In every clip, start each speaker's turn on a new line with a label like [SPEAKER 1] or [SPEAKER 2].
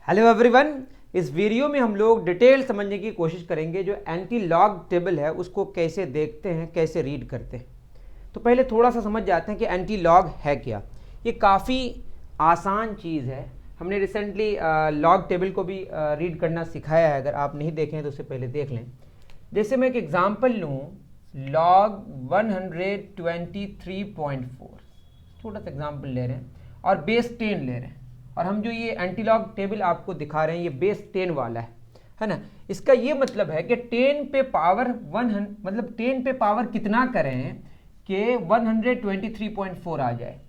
[SPEAKER 1] Hello everyone, इस video में हम लोग डिटेल समझने की कोशिश करेंगे जो एंटी लॉग टेबल है उसको कैसे देखते हैं, कैसे रीड करते हैं। तो पहले थोड़ा सा समझ जाते हैं कि एंटी लॉग है क्या। ये काफ़ी आसान चीज़ है। हमने रिसेंटली लॉग टेबल को भी रीड करना सिखाया है। अगर आप नहीं देखें तो उससे पहले देख लें। जैसे मैं एक एग्जांपल लूँ, लॉग 123.4, छोटा सा एग्जांपल ले रहे हैं और बेस 10 ले रहे हैं। और हम जो ये एंटी लॉग टेबल आपको दिखा रहे हैं ये बेस 10 वाला है ना। इसका ये मतलब है कि 10 पे पावर 100, मतलब 10 पे पावर कितना करें कि 123.4 आ जाए।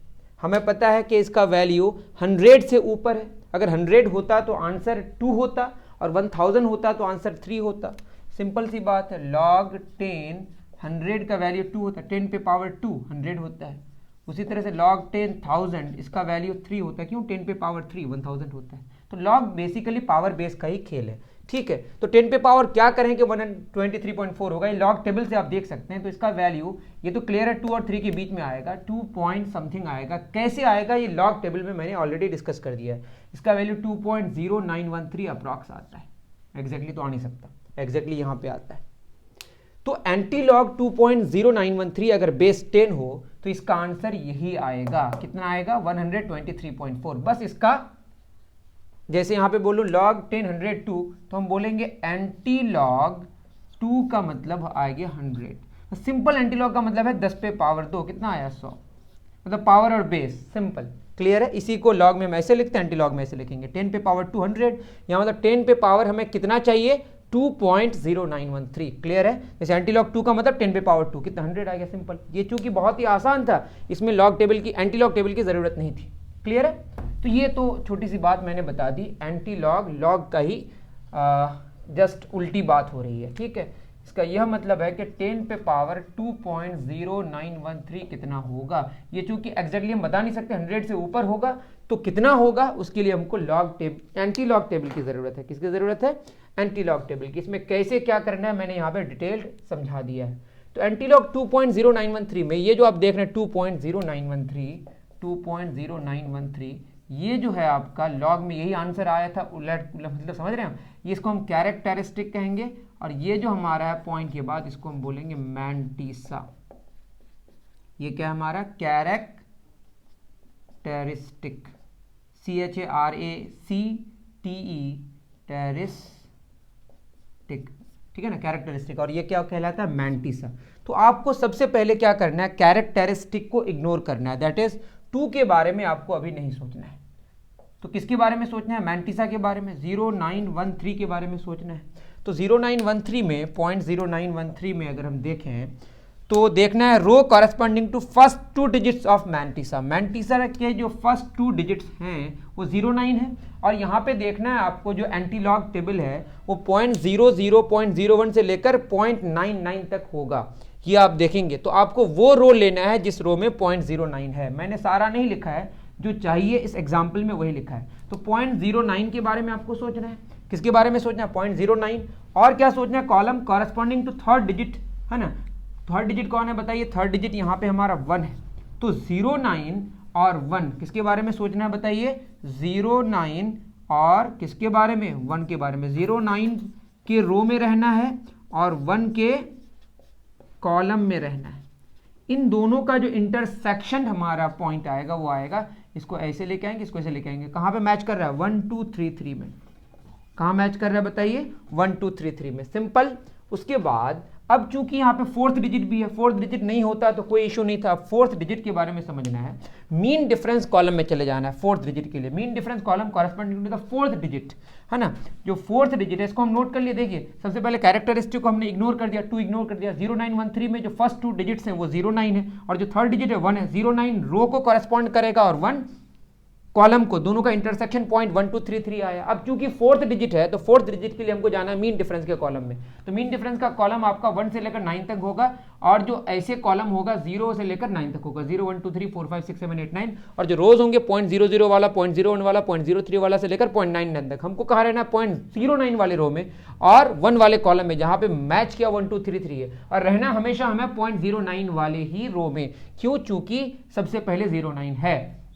[SPEAKER 1] हमें पता है कि इसका वैल्यू 100 से ऊपर है। अगर 100 होता तो आंसर 2 होता और 1000 होता तो आंसर 3 होता। सिंपल सी बात है। लॉग 10 100 का वैल्यू 2 होता है, 10 पे पावर 2 100 होता है। उसी तरह से log 10,000 इसका वैल्यू 3 होता है। क्यों? 10 पे पावर 3 1000 होता है। तो log बेसिकली पावर बेस का ही खेल है, ठीक है। तो 10 पे पावर क्या करें कि 123.4 होगा। ये log टेबल से आप देख सकते हैं। तो इसका वैल्यू ये तो क्लियर है 2 और 3 के बीच में आएगा, 2 पॉइंट समथिंग आएगा। कैसे आएगा ये log टेबल में मैंने ऑलरेडी डिस्कस कर दिया है। इसका वैल्यू 2.0913 अप्रॉक्स आता है। एग्जैक्टली तो आ नहीं सकता, एग्जैक्टली यहाँ पे आता है। तो एंटी लॉग 2.0913 अगर बेस 10 हो तो इसका आंसर यही आएगा। कितना आएगा? 123.4। बस इसका जैसे यहां पे बोलूं log 10 102 तो हम बोलेंगे एंटी लॉग 2 का मतलब आएगा 100। सिंपल एंटी लॉग का मतलब है 10 पे पावर 2 कितना आया? 100। मतलब पावर और बेस, सिंपल क्लियर है। इसी को लॉग में हम ऐसे लिखते हैं, एंटी लॉग में ऐसे लिखेंगे। 10 पे पावर 200 या मतलब 10 पे पावर हमें कितना चाहिए? 2.0913। क्लियर है। जैसे एंटी लॉग 2 का मतलब 10 पे पावर 2 कितना? 100 आ गया। सिंपल। ये चूंकि बहुत ही आसान था, इसमें लॉग टेबल की एंटी लॉग टेबल की जरूरत नहीं थी। क्लियर है। तो ये तो छोटी सी बात मैंने बता दी। एंटी लॉग लॉग का ही जस्ट उल्टी बात हो रही है, ठीक है। इसका यह मतलब है कि 10 पे पावर 2.0913 कितना होगा। ये चूंकि एग्जैक्टली हम बता नहीं सकते, 100 से ऊपर होगा तो कितना होगा उसके लिए हमको log table anti log table की जरूरत है। किसकी जरूरत है? एंटी लॉग टेबल की। इसमें कैसे क्या करना है मैंने यहाँ पे डिटेल्ड समझा दिया है। तो एंटी लॉग 2.0913 में ये जो आप देख रहे हैं 2.0913 ये जो है आपका लॉग में यही आंसर आया था। उलट मतलब समझ रहे हैं। ये इसको हम कैरेक्टरिस्टिक कहेंगे और ये जो हमारा है पॉइंट के बाद इसको हम बोलेंगे मैंटिसा। ये क्या हमारा? कैरेक्टरिस्टिक, CHARACTE टेरिस्टिक, ठीक है ना, कैरेक्टरिस्टिक। और ये क्या कहलाता है? मैंटिसा। तो आपको सबसे पहले क्या करना है? कैरेक्टरिस्टिक को इग्नोर करना है। दैट इज 2 के बारे में आपको अभी नहीं सोचना है। तो किसके बारे में सोचना है? मैंटिसा के बारे में, 0913 के बारे में सोचना है। तो 0913 में 0.0913 में अगर हम देखें तो देखना है row corresponding to first 2 digits of mantissa. Mantissa के जो फर्स्ट 2 डिजिट्स हैं वो 09 है। और यहाँ पे देखना है आपको जो एंटी लॉग टेबल है वो 0.00.01 से लेकर 0.99 तक होगा। ये आप देखेंगे तो आपको वो रो लेना है जिस रो में 0.09 है। मैंने सारा नहीं लिखा है, जो चाहिए इस एग्जाम्पल में वही लिखा है। तो 0.09 के बारे में आपको सोचना है। किसके बारे में सोचना है? 0.09। और क्या सोचना है? Column corresponding to third digit, है ना। थर्ड डिजिट कौन है बताइए? थर्ड डिजिट यहाँ पे हमारा 1 है। तो 09 और 1 किसके बारे में सोचना है बताइए? 09 और किसके बारे में? 1 के बारे में। 09 के रो में रहना है और 1 के कॉलम में रहना है। इन दोनों का जो इंटरसेक्शन हमारा पॉइंट आएगा वो आएगा, इसको ऐसे लेके आएंगे, इसको ऐसे लेके आएंगे। कहाँ पे मैच कर रहा है? 1 2 3 3 में। कहाँ मैच कर रहा है बताइए? 1 2 3 3 में। सिंपल। उसके बाद अब चूंकि यहाँ पे 4th डिजिट भी है, 4th डिजिट नहीं होता तो कोई इशू नहीं था। 4th डिजिट के बारे में समझना है। मीन डिफरेंस कॉलम में चले जाना है 4th डिजिट के लिए। Mean difference column corresponding to the 4th digit, है ना। जो 4th डिजिट है इसको हम नोट कर लिए। देखिए सबसे पहले कैरेक्टरिस्टिक को हमने इग्नोर कर दिया, 2 इग्नोर कर दिया। 0913 में जो फर्स्ट 2 डिजिट्स हैं वो 09 है और जो थर्ड डिजिट है 1 है। 09 रो को कॉरेस्पॉन्ड करेगा और 1 कॉलम को। दोनों का इंटरसेक्शन पॉइंट 1 2 3 3 आया। अब चूंकि 4th डिजिट है तो 4th डिजिट के लिए हमको जाना है मीन डिफरेंस के कॉलम में। तो मीन डिफरेंस का कॉलम आपका 1 से लेकर 9 तक होगा और जो ऐसे कॉलम होगा 0 से लेकर 9 तक होगा। 0 1 2 3 4 5 6 7 8 9। और जो रोज होंगे 0.00 वाला, 0.01 वाला, 0.03 वाला से लेकर 0.99 तक। हमको कहाँ रहना है? 0.09 वाले रो में और 1 वाले कॉलम में जहां पे मैच किया 1 2 3 3 है। और रहना हमेशा हमें 0.09 वाले ही रो में। क्यों? चूंकि सबसे पहले 09 है।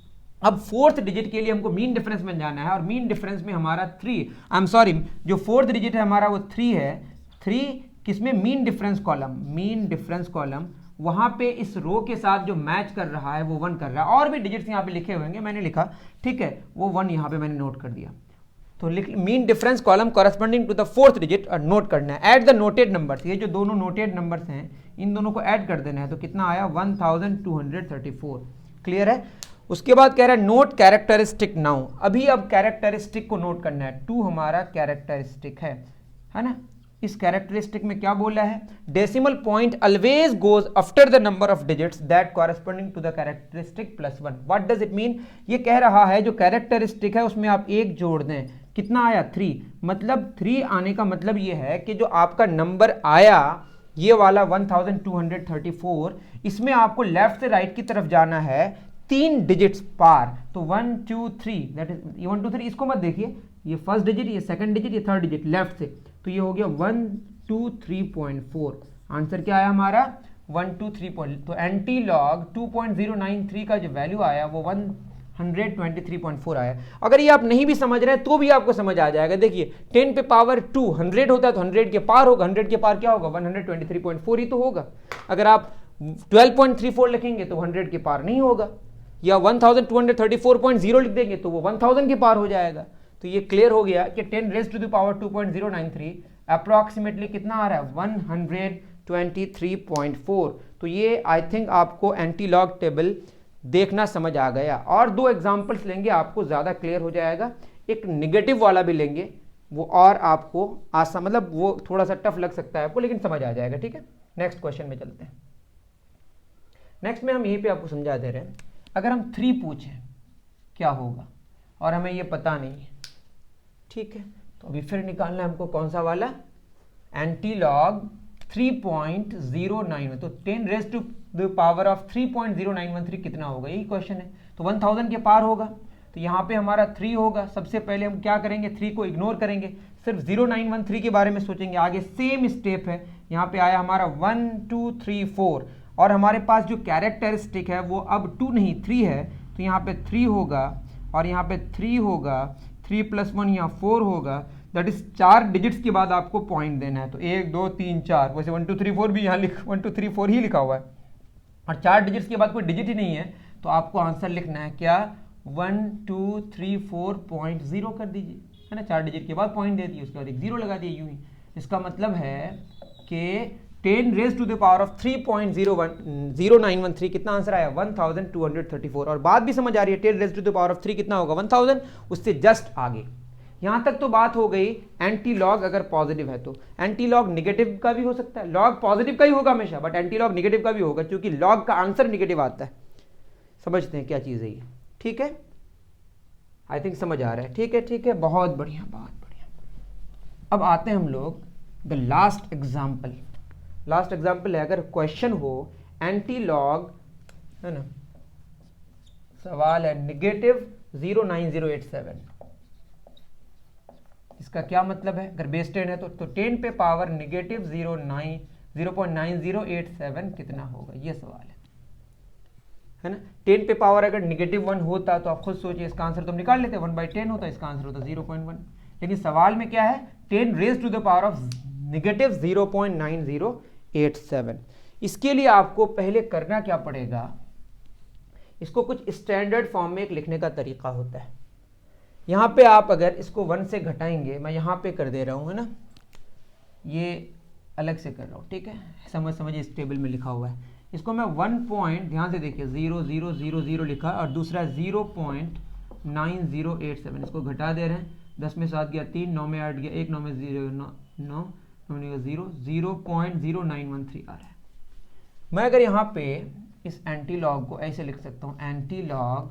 [SPEAKER 1] अब फोर्थ डिजिट के लिए हमको मीन डिफरेंस में जाना है और मीन डिफरेंस में हमारा 3, आई एम सॉरी, जो फोर्थ डिजिट है हमारा वो 3 है। 3 किसमें? Mean difference column, mean difference column, वहां पे इस रो के साथ जो मैच कर रहा है वो 1 कर रहा है। और भी डिजिट्स यहाँ पे लिखे हुए होंगे, मैंने लिखा, ठीक है, वो 1 यहाँ पे मैंने नोट कर दिया। तो लिख mean difference column corresponding to the fourth digit और नोट करना है। ऐड द नोटेड नंबर्स, ये जो दोनों नोटेड नंबर्स हैं इन दोनों को ऐड कर देना है। तो कितना आया? 1234। क्लियर है? उसके बाद कह रहा है नोट कैरेक्टरिस्टिक नाउ। अभी अब कैरेक्टरिस्टिक को नोट करना है। 2 हमारा कैरेक्टरिस्टिक है ना। इस कैरेक्टरिस्टिक में क्या बोला है? Decimal point always goes after the number of digits that corresponding to the characteristic +1। What does it mean? ये कह रहा है जो कैरेक्टरिस्टिक है उसमें आप 1 जोड़ दें। कितना आया? 3। मतलब 3 आने का मतलब ये है कि जो आपका नंबर आया ये वाला 1234, इसमें आपको लेफ्ट से राइट की तरफ जाना है 3 डिजिट्स पार। तो 1 2 3, दैट इज 1 2 3, इसको मत देखिए, ये फर्स्ट डिजिट, ये सेकंड डिजिट, ये थर्ड डिजिट लेफ्ट से। तो ये हो गया 123.4। आंसर क्या आया हमारा? 123. तो एंटी लॉग 2.093 का जो वैल्यू आया वो 123.4 आया। अगर ये आप नहीं भी समझ रहे हैं तो भी आपको समझ आ जाएगा। देखिए 10 पे पावर 2 100 होता है तो 100 के पार होगा। 100 के पार क्या होगा? 123.4 ही तो होगा। अगर आप 12.34 लिखेंगे तो 100 के पार नहीं होगा, या 1234.0 लिख देंगे तो वो 1000 के पार हो जाएगा। तो ये क्लियर हो गया कि 10 raise to the power 2.093 approximately कितना आ रहा है? 123.4। तो ये आई थिंक आपको एंटी लॉग टेबल देखना समझ आ गया। और 2 एग्जांपल्स लेंगे, आपको ज़्यादा क्लियर हो जाएगा। एक निगेटिव वाला भी लेंगे, वो और आपको आसान, मतलब वो थोड़ा सा टफ लग सकता है आपको, लेकिन समझ आ जाएगा। ठीक है, नेक्स्ट क्वेश्चन में चलते हैं। नेक्स्ट में हम यहीं पे आपको समझा दे रहे हैं, अगर हम 3 पूछें क्या होगा और हमें ये पता नहीं है, ठीक है, तो अभी फिर निकालना है हमको कौन सा वाला? Antilog 3.091। तो 10 raise to the power of 3.0913 कितना होगा? यही क्वेश्चन है। तो 1000 के पार होगा, तो यहाँ पे हमारा 3 होगा। सबसे पहले हम क्या करेंगे? 3 को इग्नोर करेंगे, सिर्फ 0913 के बारे में सोचेंगे। आगे सेम स्टेप है, यहाँ पे आया हमारा 1 2 3 4, और हमारे पास जो कैरेक्टरिस्टिक है वो अब 2 नहीं 3 है। तो यहाँ पे 3 होगा और यहाँ पे 3 होगा, 3 + 1 यहाँ 4 होगा। दैट इज 4 डिजिट्स के बाद आपको पॉइंट देना है। तो 1 2 3 4, वैसे 1 2 3 4 भी यहाँ 1 2 3 4 ही लिखा हुआ है, और 4 डिजिट्स के बाद कोई डिजिट ही नहीं है, तो आपको आंसर लिखना है क्या? 1234.0 कर दीजिए, है ना। 4 डिजिट के बाद पॉइंट दे दिए, उसके बाद एक 0 लगा दिए, यूं ही। इसका मतलब है कि 10 raise to the power of 3.093 कितना आंसर आया? 1234। और बात भी समझ आ रही है, 10 raise to the power of 3 कितना होगा? 1000। उससे जस्ट आगे। यहां तक तो बात हो गई एंटी लॉग अगर पॉजिटिव है तो। एंटी लॉग निगेटिव का भी हो सकता है, लॉग पॉजिटिव का ही होगा हमेशा, बट एंटी लॉग निगेटिव का भी होगा, क्योंकि लॉग का आंसर निगेटिव आता है। समझते हैं क्या चीज़ है ये? ठीक है, आई थिंक समझ आ रहा है। ठीक है, ठीक है, बहुत बढ़िया, बहुत बढ़िया। अब आते हैं हम लोग the last example. Last example है, अगर क्वेश्चन हो एंटी लॉग, है ना, सवाल है -09087, इसका क्या मतलब है? अगर बेस 10 है तो 10 पे पावर -0.9087 कितना होगा? ये सवाल है ना। 10 पे पावर अगर -1 होता तो आप खुद सोचिए, इसका आंसर तो हम निकाल लेते, 1/10 होता, इसका आंसर होता 0.1। लेकिन सवाल में क्या है? 10 raise to the power of -0.9087। इसके लिए आपको पहले करना क्या पड़ेगा? इसको कुछ स्टैंडर्ड फॉर्म में एक लिखने का तरीका होता है। यहाँ पे आप अगर इसको 1 से घटाएंगे, मैं यहाँ पे कर दे रहा हूँ, है ना, ये अलग से कर रहा हूँ, ठीक है, समझिए इस टेबल में लिखा हुआ है। इसको मैं 1 पॉइंट, ध्यान से देखिए, 0000 लिखा और दूसरा 0.9087, इसको घटा दे रहे हैं। 10 में 7 गया 3, 9 में 8 गया 1, 9 में 0 9 0.0913 आ रहा है। मैं अगर यहाँ पे इस एंटी लॉग को ऐसे लिख सकता हूँ, एंटी लॉग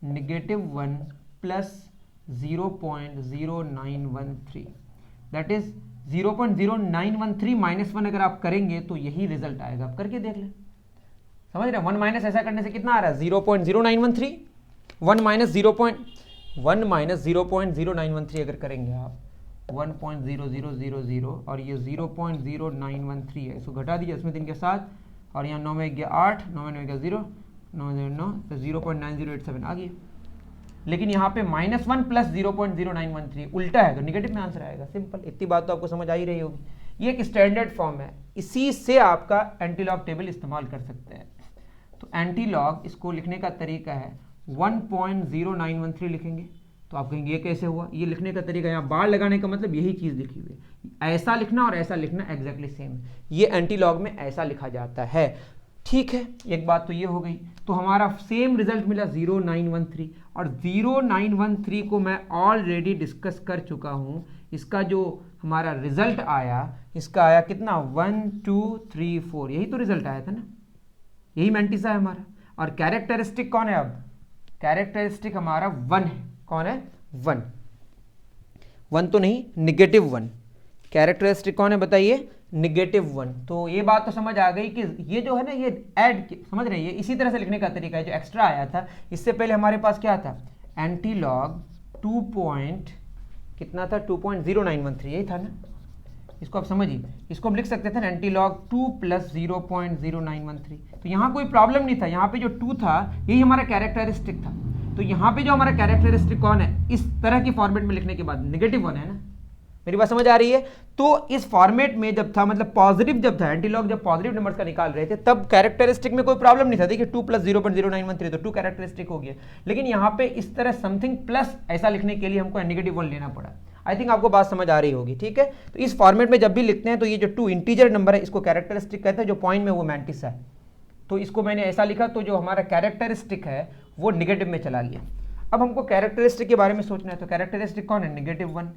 [SPEAKER 1] -1 + 0.0913, दैट इज 0.0913 -1 अगर आप करेंगे तो यही रिजल्ट आएगा। आप करके देख लें, समझ रहे हैं? 1 माइनस ऐसा करने से कितना आ रहा है? 0.0913। 1 - 0.0913 अगर करेंगे आप 1.0000 और ये 0.0913 है, इसको घटा दीजिए, इसमें 3 के साथ, और यहाँ 9 में गया 8, 9 में गया 0, 9 में 9, तो 0.9087 आ गया। लेकिन यहाँ पे -1 प्लस 0.0913 उल्टा है तो निगेटिव में आंसर आएगा। सिंपल, इतनी बात तो आपको समझ आ ही रही होगी। ये एक स्टैंडर्ड फॉर्म है, इसी से आपका एंटीलॉग टेबल इस्तेमाल कर सकते हैं। तो एंटीलॉग इसको लिखने का तरीका है 1.0913 लिखेंगे। तो आप कहेंगे ये कैसे हुआ? ये लिखने का तरीका, यहाँ बार लगाने का मतलब यही चीज़ लिखी हुई है, ऐसा लिखना और ऐसा लिखना एग्जैक्टली सेम। ये एंटीलॉग में ऐसा लिखा जाता है। ठीक है, एक बात तो ये हो गई। तो हमारा सेम रिजल्ट मिला 0913, और 0913 को मैं ऑलरेडी डिस्कस कर चुका हूँ। इसका जो हमारा रिजल्ट आया, इसका आया कितना? 1 2 3 4, यही तो रिजल्ट आया था ना, यही मैंटिसा है हमारा। और कैरेक्टरिस्टिक कौन है? अब कैरेक्टरिस्टिक हमारा 1 है। कौन है? 1 तो नहीं, -1। कैरेक्टरिस्टिक कौन है बताइए? -1। तो ये बात तो समझ आ गई कि ये जो है ना, ये ऐड, समझ रहे हैं, ये इसी तरह से लिखने का तरीका है। जो एक्स्ट्रा आया था, इससे पहले हमारे पास क्या था? एंटीलॉग 2 कितना था? 2.0913, यही था ना। इसको आप समझिए, इसको हम लिख सकते थे ना एंटीलॉग 2 प्लस 0.0913। तो यहाँ कोई प्रॉब्लम नहीं था, यहाँ पे जो 2 था यही हमारा कैरेक्टरिस्टिक था। तो यहाँ पे जो हमारा कैरेक्टरिस्टिक कौन है? इस तरह की फॉर्मेट में लिखने के बाद -1 है ना। मेरी बात समझ आ रही है? तो इस फॉर्मेट में जब था, मतलब पॉजिटिव जब था, एंटीलॉग जब पॉजिटिव नंबर्स का निकाल रहे थे, तब कैरेक्टरिस्टिक में कोई प्रॉब्लम नहीं था। देखिए 2 प्लस 0.0913, तो 2 कैरेक्टरिस्टिक हो गया। लेकिन यहाँ पे इस तरह समथिंग प्लस ऐसा लिखने के लिए हमको -1 लेना पड़ा। आई थिंक आपको बात समझ आ रही होगी। ठीक है, तो इस फॉर्मेट में जब भी लिखते हैं तो ये जो 2 इंटीजर नंबर है, इसको कैरेक्टरिस्टिक कहते हैं, जो पॉइंट में वो मैंटिसा है। तो इसको मैंने ऐसा लिखा, तो जो हमारा कैरेक्टरिस्टिक है वो निगेटिव में चला गया। अब हमको कैरेक्टरिस्टिक के बारे में सोचना है। तो कैरेक्टरिस्टिक कौन है? -1।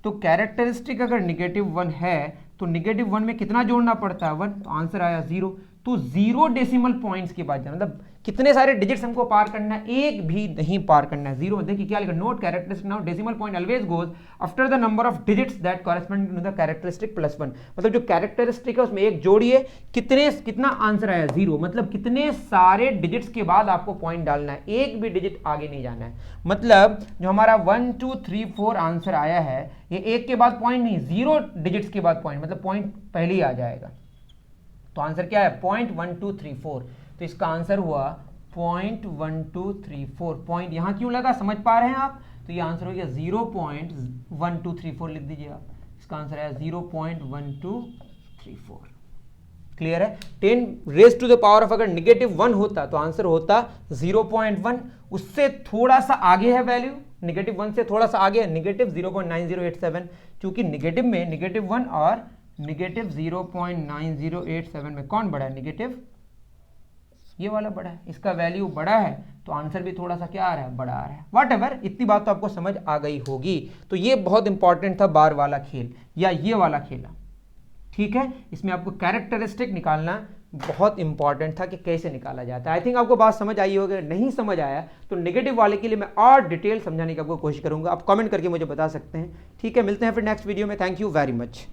[SPEAKER 1] तो कैरेक्टरिस्टिक अगर -1 है तो -1 में कितना जोड़ना पड़ता है? 1। तो आंसर आया 0। तो 0 डेसिमल पॉइंट्स के बाद, मतलब कितने सारे डिजिट्स हमको पार करना है? एक भी नहीं पार करना है। 0, देखिए क्या लिखा? Note characteristic now decimal point always goes after the number of digits that correspond to the characteristic +1। मतलब जो कैरेक्टरिस्टिक है उसमें एक जोड़िए, कितना आंसर आया? 0। मतलब कितने सारे डिजिट्स के बाद आपको पॉइंट डालना है, एक भी डिजिट आगे नहीं जाना है। मतलब जो हमारा 1 2 3 4 आंसर आया है, ये एक के बाद पॉइंट नहीं, 0 डिजिट्स के बाद पॉइंट, मतलब पॉइंट पहले ही आ जाएगा। तो आंसर क्या है? 0.1234। तो इसका आंसर हुआ 0.1234। पॉइंट यहां क्यों लगा, समझ पा रहे हैं आप? तो ये आंसर हो गया 0.1234, लिख दीजिए आप। इसका आंसर है 0.1234। क्लियर है? 10 raise to the power of अगर -1 होता तो आंसर होता 0.1। उससे थोड़ा सा आगे है वैल्यू, -1 से थोड़ा सा आगे है, -0.9087। क्योंकि नेगेटिव में -1 और -0.9087 में कौन बड़ा है? नेगेटिव, ये वाला बड़ा है। इसका वैल्यू बड़ा है तो आंसर भी थोड़ा सा क्या आ रहा है? बड़ा आ रहा है। व्हाटएवर, इतनी बात तो आपको समझ आ गई होगी। तो ये बहुत इंपॉर्टेंट था, बार वाला खेल या ये वाला खेला। ठीक है, इसमें आपको कैरेक्टरिस्टिक निकालना बहुत इंपॉर्टेंट था कि कैसे निकाला जाता है। आई थिंक आपको बात समझ आई होगी। नहीं समझ आया तो नेगेटिव वाले के लिए मैं और डिटेल समझाने की आपको कोशिश करूंगा। आप कमेंट करके मुझे बता सकते हैं। ठीक है, मिलते हैं फिर नेक्स्ट वीडियो में। Thank you very much.